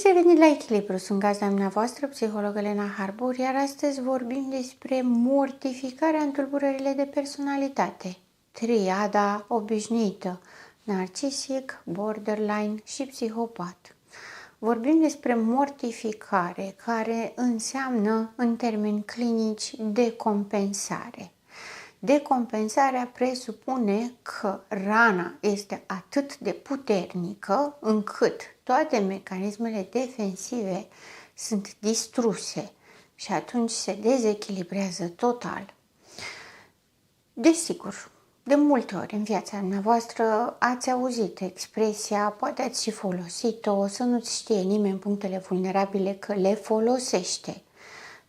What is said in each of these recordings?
Bine ați venit la Echilibru! Sunt gazda dumneavoastră, psiholog Elena Harbour, iar astăzi vorbim despre mortificarea în tulburările de personalitate. Triada obișnuită, narcisic, borderline și psihopat. Vorbim despre mortificare, care înseamnă, în termeni clinici, decompensare. Decompensarea presupune că rana este atât de puternică încât toate mecanismele defensive sunt distruse și atunci se dezechilibrează total. Desigur, de multe ori în viața dumneavoastră ați auzit expresia, poate ați și folosit-o, să nu-ți știe nimeni punctele vulnerabile că le folosește.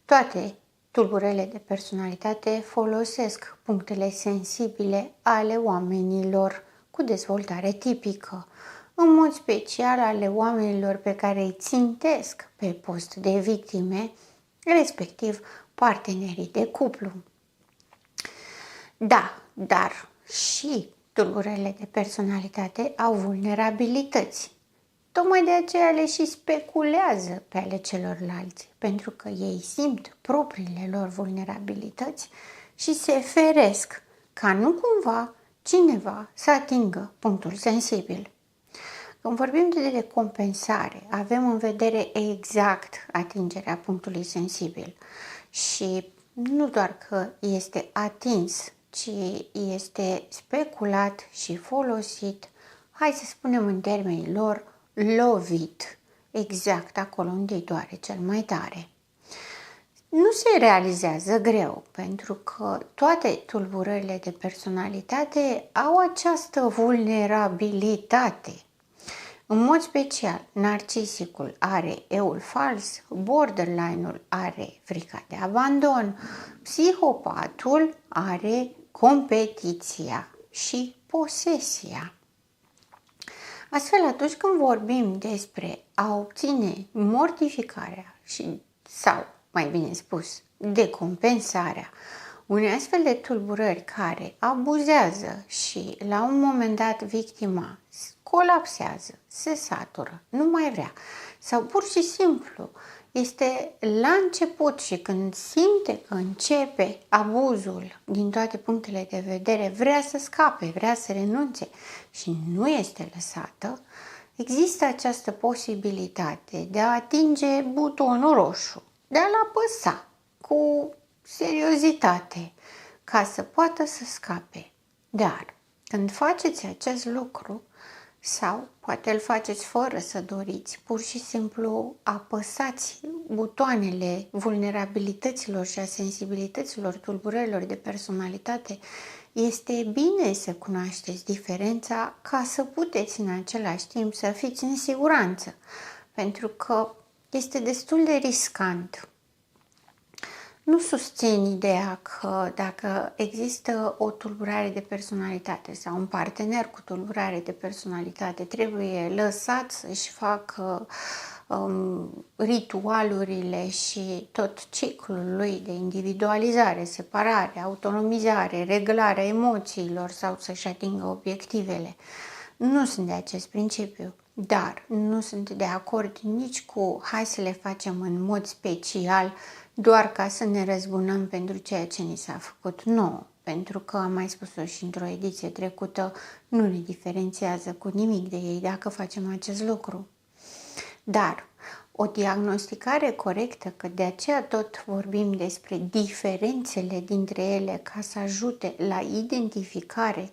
Toate tulburările de personalitate folosesc punctele sensibile ale oamenilor cu dezvoltare tipică, în mod special ale oamenilor pe care îi țintesc pe post de victime, respectiv partenerii de cuplu. Da, dar și tulburările de personalitate au vulnerabilități. Tocmai de aceea le și speculează pe ale celorlalți, pentru că ei simt propriile lor vulnerabilități și se feresc ca nu cumva cineva să atingă punctul sensibil. Când vorbim de decompensare, avem în vedere exact atingerea punctului sensibil și nu doar că este atins, ci este speculat și folosit, hai să spunem în termenii lor, lovit, exact acolo unde îi doare cel mai tare. Nu se realizează greu, pentru că toate tulburările de personalitate au această vulnerabilitate. În mod special, narcisicul are eul fals, borderline-ul are frica de abandon, psihopatul are competiția și posesia. Astfel, atunci când vorbim despre a obține mortificarea sau, mai bine spus, decompensarea unei astfel de tulburări care abuzează și la un moment dat victima colapsează, se satură, nu mai vrea sau pur și simplu este la început și când simte că începe abuzul din toate punctele de vedere, vrea să scape, vrea să renunțe și nu este lăsată, există această posibilitate de a atinge butonul roșu, de a-l apăsa cu seriozitate ca să poată să scape. Dar când faceți acest lucru, sau poate îl faceți fără să doriți, pur și simplu apăsați butoanele vulnerabilităților și a sensibilităților, tulburărilor de personalitate, este bine să cunoașteți diferența ca să puteți în același timp să fiți în siguranță, pentru că este destul de riscant. Nu susțin ideea că dacă există o tulburare de personalitate sau un partener cu tulburare de personalitate, trebuie lăsat să-și facă ritualurile și tot ciclul lui de individualizare, separare, autonomizare, reglarea emoțiilor sau să-și atingă obiectivele. Nu sunt de acest principiu, dar nu sunt de acord nici cu hai să le facem în mod special doar ca să ne răzbunăm pentru ceea ce ni s-a făcut nouă. Pentru că, am mai spus-o și într-o ediție trecută, nu ne diferențiază cu nimic de ei dacă facem acest lucru. Dar o diagnosticare corectă, că de aceea tot vorbim despre diferențele dintre ele ca să ajute la identificare,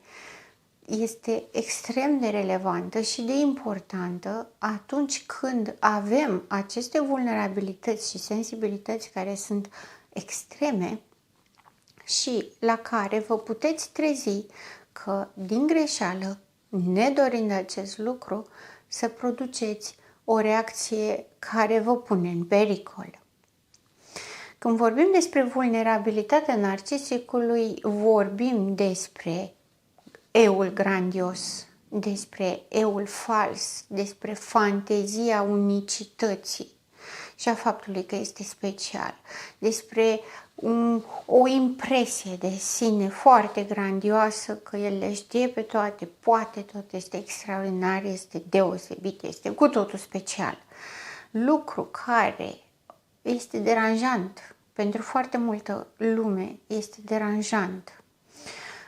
este extrem de relevantă și de importantă atunci când avem aceste vulnerabilități și sensibilități care sunt extreme și la care vă puteți trezi că din greșeală, nedorind acest lucru, să produceți o reacție care vă pune în pericol. Când vorbim despre vulnerabilitatea narcisicului, vorbim despre eul grandios, despre eul fals, despre fantezia unicității și a faptului că este special, despre o impresie de sine foarte grandioasă că el le știe pe toate, poate tot, este extraordinar, este deosebit, este cu totul special. lucru care este deranjant pentru foarte multă lume, este deranjant.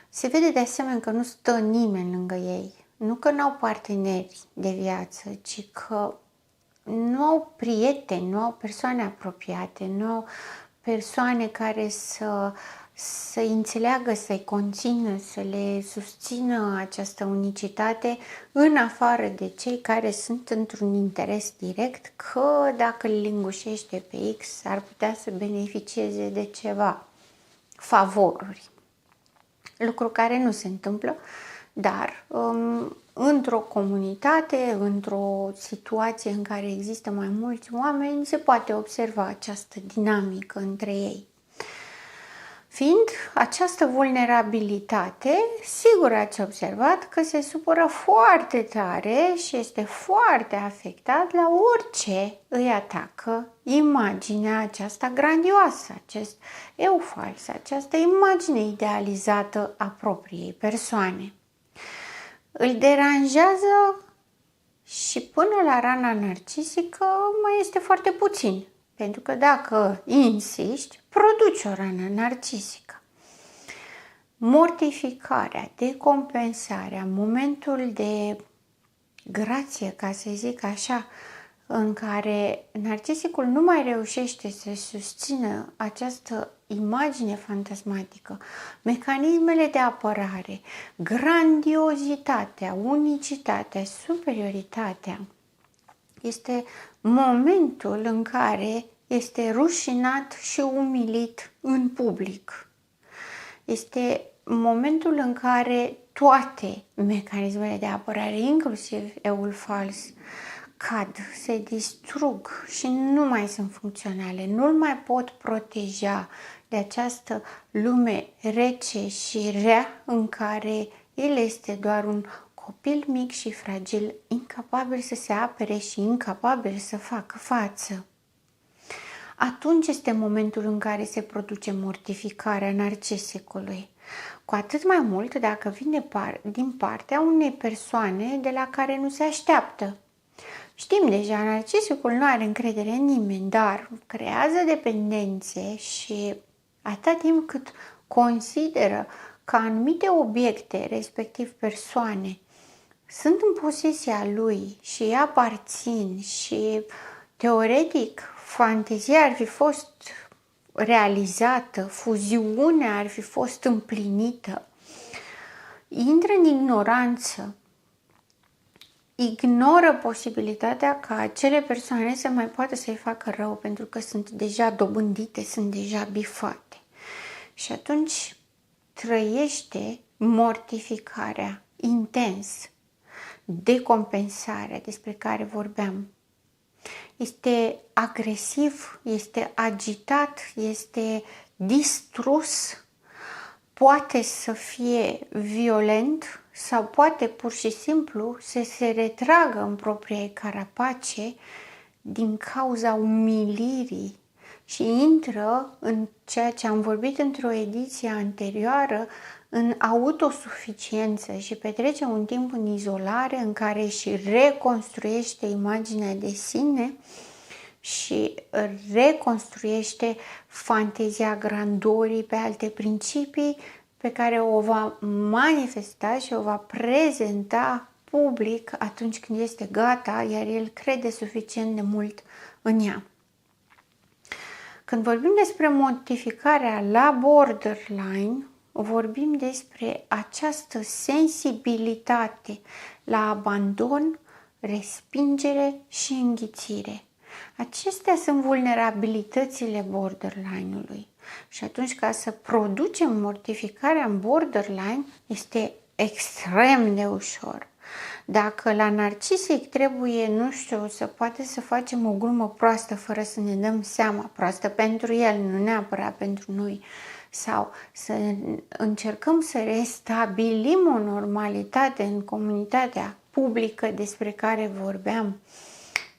Se vede de asemenea că nu stă nimeni lângă ei. Nu că n-au parteneri de viață, ci că nu au prieteni, nu au persoane apropiate, nu au persoane care să-i înțeleagă, să-i conțină, să le susțină această unicitate, în afară de cei care sunt într-un interes direct, că dacă îl lingușește pe X ar putea să beneficieze de ceva favoruri. Lucru care nu se întâmplă, dar într-o comunitate, într-o situație în care există mai mulți oameni, se poate observa această dinamică între ei. Fiind această vulnerabilitate, sigur ați observat că se supără foarte tare și este foarte afectat la orice îi atacă imaginea aceasta grandioasă, acest eu fals, această imagine idealizată a propriei persoane. Îl deranjează și până la rana narcisică mai este foarte puțin. Pentru că dacă insisti, produci o rană narcisică. Mortificarea, decompensarea, momentul de grație, ca să zic așa, în care narcisicul nu mai reușește să susțină această imagine fantasmatică, mecanismele de apărare, grandiozitatea, unicitatea, superioritatea, este momentul în care este rușinat și umilit în public. Este momentul în care toate mecanismele de apărare, inclusiv eul fals, cad, se distrug și nu mai sunt funcționale, nu-l mai pot proteja de această lume rece și rea în care el este doar un copil mic și fragil, incapabil să se apere și incapabil să facă față. Atunci este momentul în care se produce mortificarea narcisicului. Cu atât mai mult dacă vine din partea unei persoane de la care nu se așteaptă. Știm deja, narcisicul nu are încredere în nimeni, dar creează dependențe și atât timp cât consideră că anumite obiecte, respectiv persoane, sunt în posesia lui și îi aparțin și teoretic fantezia ar fi fost realizată, fuziunea ar fi fost împlinită, intră în ignoranță, ignoră posibilitatea ca acele persoane să mai poată să-i facă rău pentru că sunt deja dobândite, sunt deja bifate. Și atunci trăiește mortificarea intens, decompensarea despre care vorbeam. Este agresiv, este agitat, este distrus, poate să fie violent sau poate pur și simplu să se retragă în propria carapace din cauza umilirii și intră în ceea ce am vorbit într-o ediție anterioară, în autosuficiență și petrece un timp în izolare în care își reconstruiește imaginea de sine și reconstruiește fantezia grandorii pe alte principii pe care o va manifesta și o va prezenta public atunci când este gata, iar el crede suficient de mult în ea. Când vorbim despre mortificarea la borderline, vorbim despre această sensibilitate la abandon, respingere și înghițire. Acestea sunt vulnerabilitățile borderline-ului. Și atunci, ca să producem mortificarea în borderline, este extrem de ușor. Dacă la narcisic trebuie, nu știu, să poate să facem o glumă proastă fără să ne dăm seama, proastă pentru el, nu neapărat pentru noi, sau să încercăm să restabilim o normalitate în comunitatea publică despre care vorbeam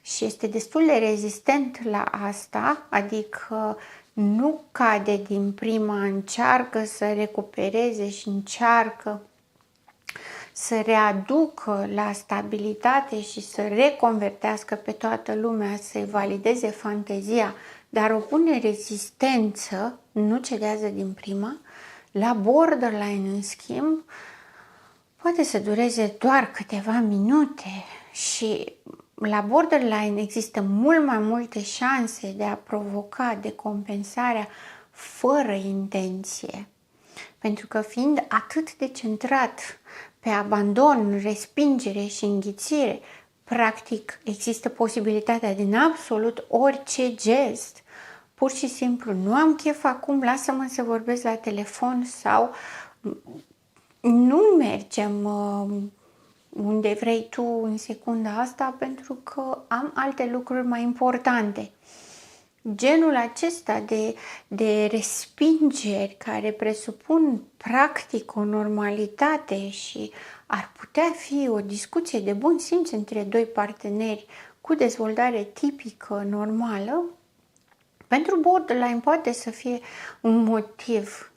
și este destul de rezistent la asta, adică nu cade din prima, încearcă să recupereze și încearcă să readucă la stabilitate și să reconvertească pe toată lumea, să-i valideze fantezia, dar opune rezistență, nu cedează din prima. La borderline, în schimb, poate să dureze doar câteva minute și la borderline există mult mai multe șanse de a provoca decompensarea fără intenție. Pentru că fiind atât de centrat pe abandon, respingere și înghițire, practic există posibilitatea din absolut orice gest. Pur și simplu, nu am chef acum, lasă-mă să vorbesc la telefon sau nu mergem unde vrei tu în secunda asta pentru că am alte lucruri mai importante. Genul acesta de respingeri care presupun practic o normalitate și ar putea fi o discuție de bun simț între doi parteneri cu dezvoltare tipică, normală, pentru borderline poate să fie un motiv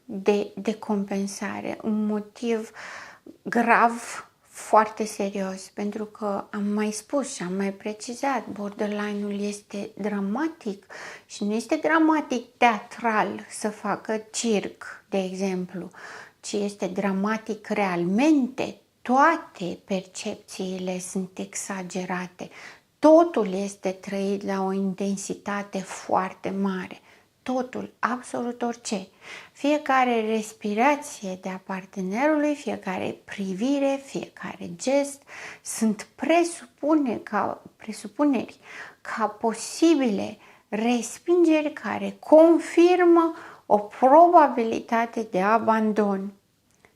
de compensare, un motiv grav, foarte serios, pentru că am mai spus și am mai precizat, borderline-ul este dramatic și nu este dramatic teatral să facă circ, de exemplu, ci este dramatic realmente. Toate percepțiile sunt exagerate, totul este trăit la o intensitate foarte mare. Totul, absolut orice. Fiecare respirație de-a partenerului, fiecare privire, fiecare gest sunt presupuneri ca posibile respingeri care confirmă o probabilitate de abandon.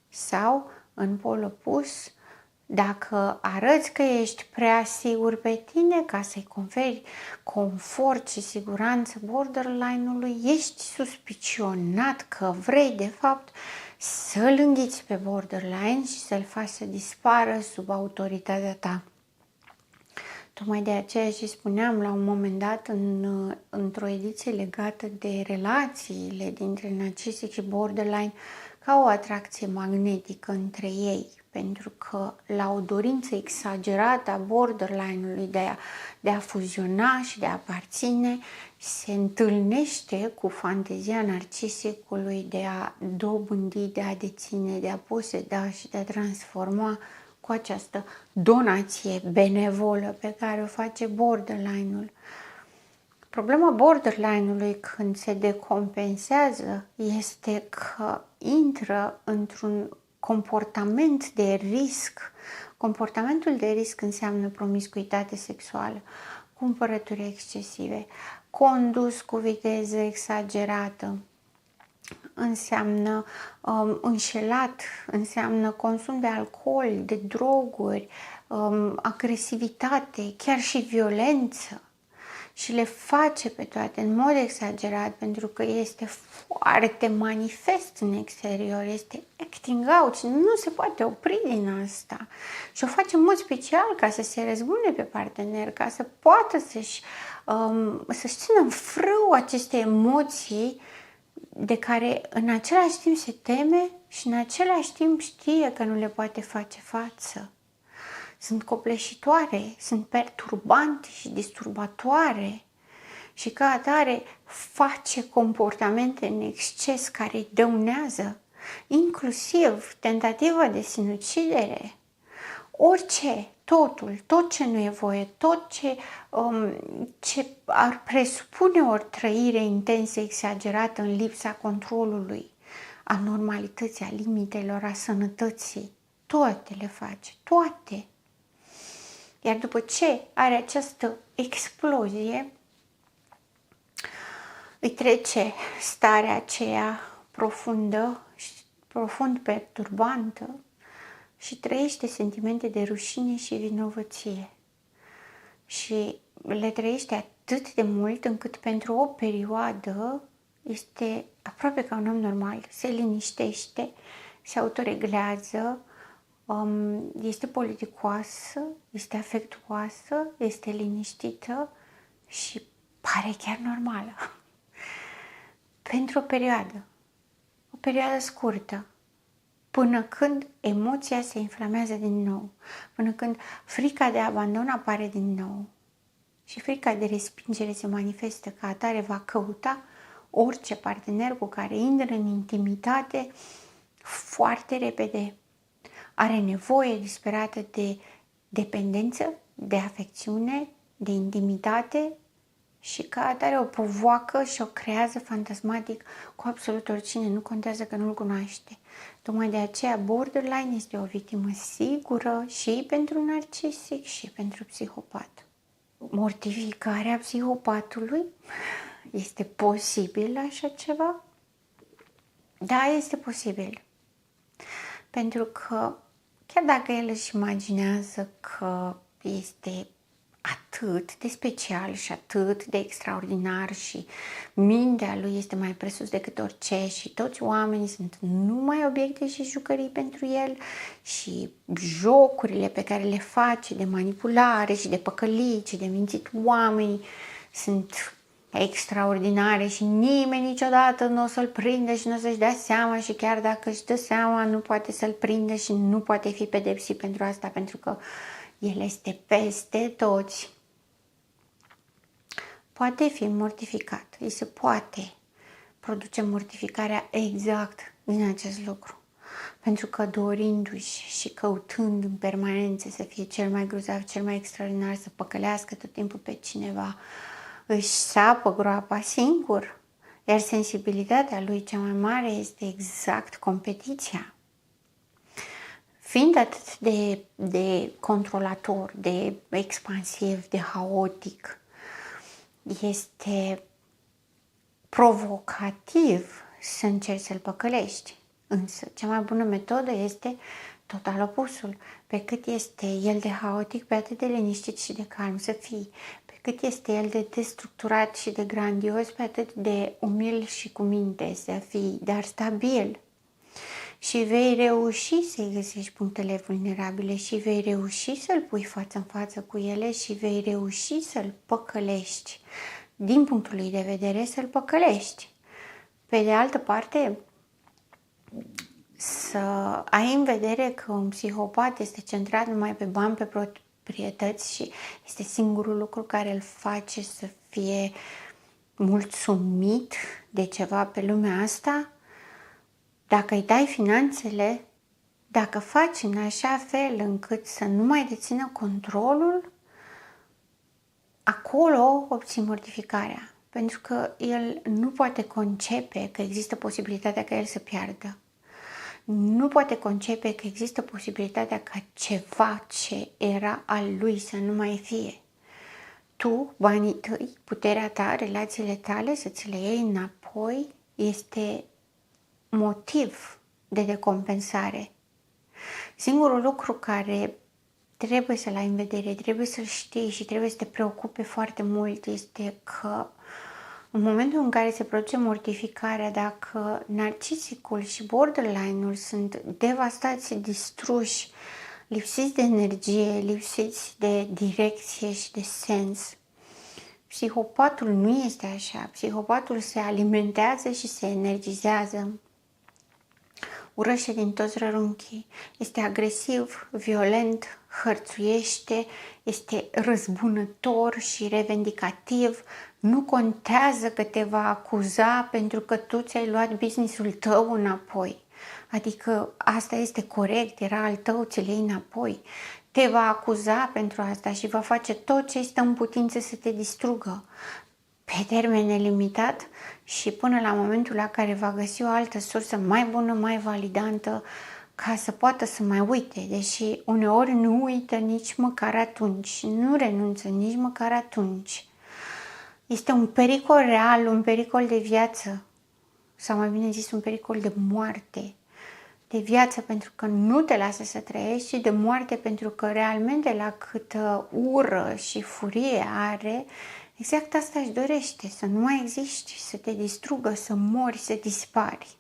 Sau, în pol opus, dacă arăți că ești prea sigur pe tine ca să-i conferi confort și siguranță borderline-ului, ești suspicionat că vrei de fapt să-l înghiți pe borderline și să-l faci să dispară sub autoritatea ta. Tocmai de aceea și spuneam la un moment dat într-o ediție legată de relațiile dintre narcisic și borderline ca o atracție magnetică între ei, pentru că la o dorință exagerată a borderline-ului de a fuziona și de a aparține, se întâlnește cu fantezia narcisicului de a dobândi, de a deține, de a poseda și de a transforma cu această donație benevolă pe care o face borderline-ul. Problema borderline-ului când se decompensează este că intră într-un comportament de risc. Comportamentul de risc înseamnă promiscuitate sexuală, cumpărături excesive, condus cu viteză exagerată, înseamnă înșelat, înseamnă consum de alcool, de droguri, agresivitate, chiar și violență. Și le face pe toate în mod exagerat pentru că este foarte manifest în exterior, este acting out și nu se poate opri din asta. Și o face în mod special ca să se răzbune pe partener, ca să poată să-și țină în frâu aceste emoții de care în același timp se teme și în același timp știe că nu le poate face față. Sunt copleșitoare, sunt perturbante și disturbatoare și ca atare face comportamente în exces care îi dăunează, inclusiv tentativa de sinucidere. Orice, totul, tot ce nu e voie, tot ce ar presupune o trăire intensă, exagerată în lipsa controlului, a normalității, a limitelor, a sănătății, toate le face, toate. Iar după ce are această explozie, îi trece starea aceea profundă, profund perturbantă și trăiește sentimente de rușine și vinovăție. Și le trăiește atât de mult încât pentru o perioadă este aproape ca un om normal, se liniștește, se autoreglează, este politicoasă, este afectuoasă, este liniștită și pare chiar normală. Pentru o perioadă scurtă. până când emoția se inflamează din nou, până când frica de abandon apare din nou. Și frica de respingere se manifestă ca atare, va căuta orice partener cu care intră în intimitate foarte repede. Are nevoie disperată de dependență, de afecțiune, de intimitate și ca atare o provoacă și o creează fantasmatic cu absolut oricine, nu contează că nu-l cunoaște. Tocmai de aceea borderline este o victimă sigură și pentru narcisic și pentru psihopat. Mortificarea psihopatului? Este posibil așa ceva? Da, este posibil. Pentru că chiar dacă el își imaginează că este atât de special și atât de extraordinar și mintea lui este mai presus decât orice și toți oamenii sunt numai obiecte și jucării pentru el și jocurile pe care le face de manipulare și de păcălit și de mințit oamenii sunt extraordinare și nimeni niciodată nu o să-l prindă și nu o să-și dea seama și chiar dacă își dă seama nu poate să-l prindă și nu poate fi pedepsit pentru asta pentru că el este peste toți. Poate fi mortificat, îi se poate produce mortificarea exact din acest lucru. Pentru că dorindu-și și căutând în permanență să fie cel mai grozav, cel mai extraordinar, să păcălească tot timpul pe cineva, își sapă groapa singur, iar sensibilitatea lui cea mai mare este exact competiția. Fiind atât de controlator, de expansiv, de haotic, este provocativ să încerci să-l păcălești. Însă, cea mai bună metodă este total opusul. Pe cât este el de haotic, pe atât de liniștit și de calm să fii. Pe cât este el de destructurat și de grandios, pe atât de umil și cu minte să fii, dar stabil. Și vei reuși să-i găsești punctele vulnerabile și vei reuși să-l pui față în față cu ele și vei reuși să-l păcălești. Din punctul lui de vedere, să-l păcălești. Pe de altă parte, să ai în vedere că un psihopat este centrat numai pe bani, pe proprietăți și este singurul lucru care îl face să fie mulțumit de ceva pe lumea asta, dacă îi dai finanțele, dacă faci în așa fel încât să nu mai dețină controlul, acolo obții mortificarea. Pentru că el nu poate concepe că există posibilitatea ca el să piardă. Nu poate concepe că există posibilitatea ca ceva ce era al lui să nu mai fie. Tu, banii tăi, puterea ta, relațiile tale, să ți le iei înapoi, este motiv de decompensare. Singurul lucru care trebuie să-l ai în vedere, trebuie să-l știi și trebuie să te preocupe foarte mult este că în momentul în care se produce mortificarea, dacă narcisicul și borderline-ul sunt devastați, distruși, lipsiți de energie, lipsiți de direcție și de sens, psihopatul nu este așa. Psihopatul se alimentează și se energizează. Urăște din toți rărunchii, este agresiv, violent, hărțuiește, este răzbunător și revendicativ, nu contează că te va acuza pentru că tu ți-ai luat business-ul tău înapoi. Adică asta este corect, era al tău, ți-l iei înapoi. Te va acuza pentru asta și va face tot ce stă în putință să te distrugă pe termen nelimitat și până la momentul la care va găsi o altă sursă mai bună, mai validantă, ca să poată să mai uite, deși uneori nu uită nici măcar atunci, nu renunță nici măcar atunci. Este un pericol real, un pericol de viață, sau mai bine zis un pericol de moarte, de viață pentru că nu te lasă să trăiești și de moarte pentru că realmente la câtă ură și furie are, exact asta își dorește, să nu mai existi, să te distrugă, să mori, să dispari.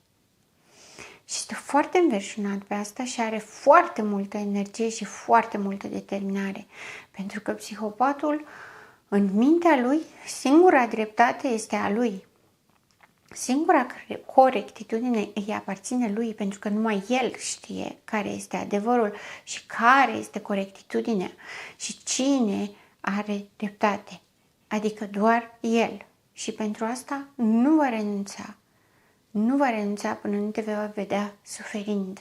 Și este foarte înverșunat pe asta și are foarte multă energie și foarte multă determinare. Pentru că psihopatul, în mintea lui, singura dreptate este a lui. Singura corectitudine îi aparține lui, pentru că numai el știe care este adevărul și care este corectitudinea și cine are dreptate. Adică doar el. Și pentru asta nu va renunța. Nu va renunța până nu te va vedea suferind.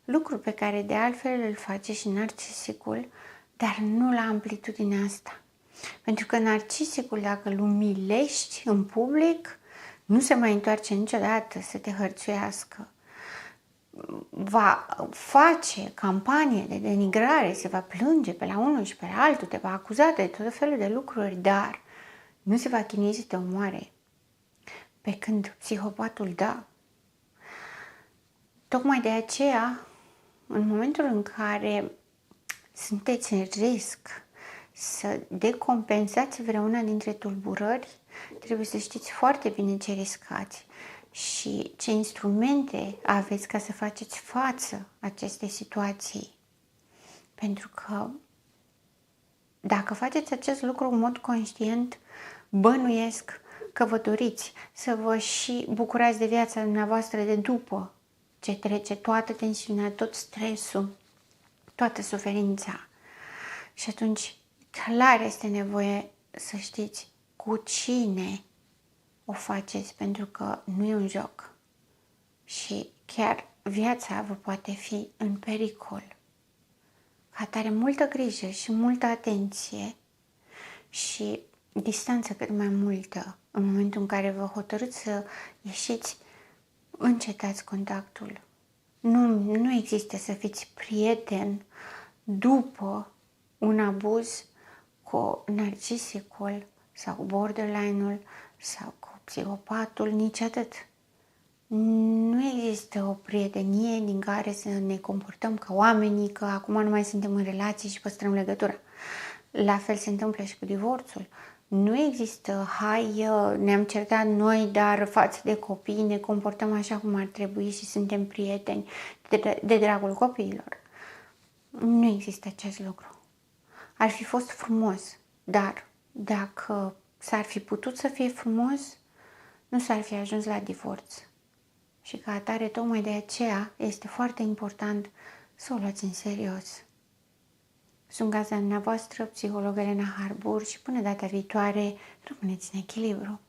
Lucru pe care de altfel îl face și narcisicul, dar nu la amplitudinea asta. Pentru că narcisicul, dacă îl umilești în public, nu se mai întoarce niciodată să te hărțuiască. Va face campanie de denigrare, se va plânge pe la unul și pe la altul, te va acuza de tot felul de lucruri, dar nu se va chinui să te omoare. Pe când psihopatul da. Tocmai de aceea, în momentul în care sunteți în risc să decompensați vreuna dintre tulburări, trebuie să știți foarte bine ce riscați și ce instrumente aveți ca să faceți față acestei situații. Pentru că dacă faceți acest lucru în mod conștient, bănuiesc că vă doriți să vă și bucurați de viața dumneavoastră de după ce trece toată tensiunea, tot stresul, toată suferința. Și atunci, clar este nevoie să știți cu cine o faceți, pentru că nu e un joc. Și chiar viața vă poate fi în pericol. Ca atare, multă grijă și multă atenție și distanță cât mai multă. În momentul în care vă hotărâți să ieșiți, încetați contactul. Nu există să fiți prieten după un abuz cu narcisicul sau cu borderline-ul sau cu psihopatul, nici atât. Nu există o prietenie din care să ne comportăm ca oamenii, că acum nu mai suntem în relații și păstrăm legătura. La fel se întâmplă și cu divorțul. Nu există, ne-am certat noi, dar față de copii ne comportăm așa cum ar trebui și suntem prieteni de dragul copiilor. Nu există acest lucru. Ar fi fost frumos, dar dacă s-ar fi putut să fie frumos, nu s-ar fi ajuns la divorț. Și ca atare, tocmai de aceea, este foarte important să o luați în serios. Sunt gazda dumneavoastră, psiholog Elena Harbur, și până data viitoare, rămâneți în echilibru.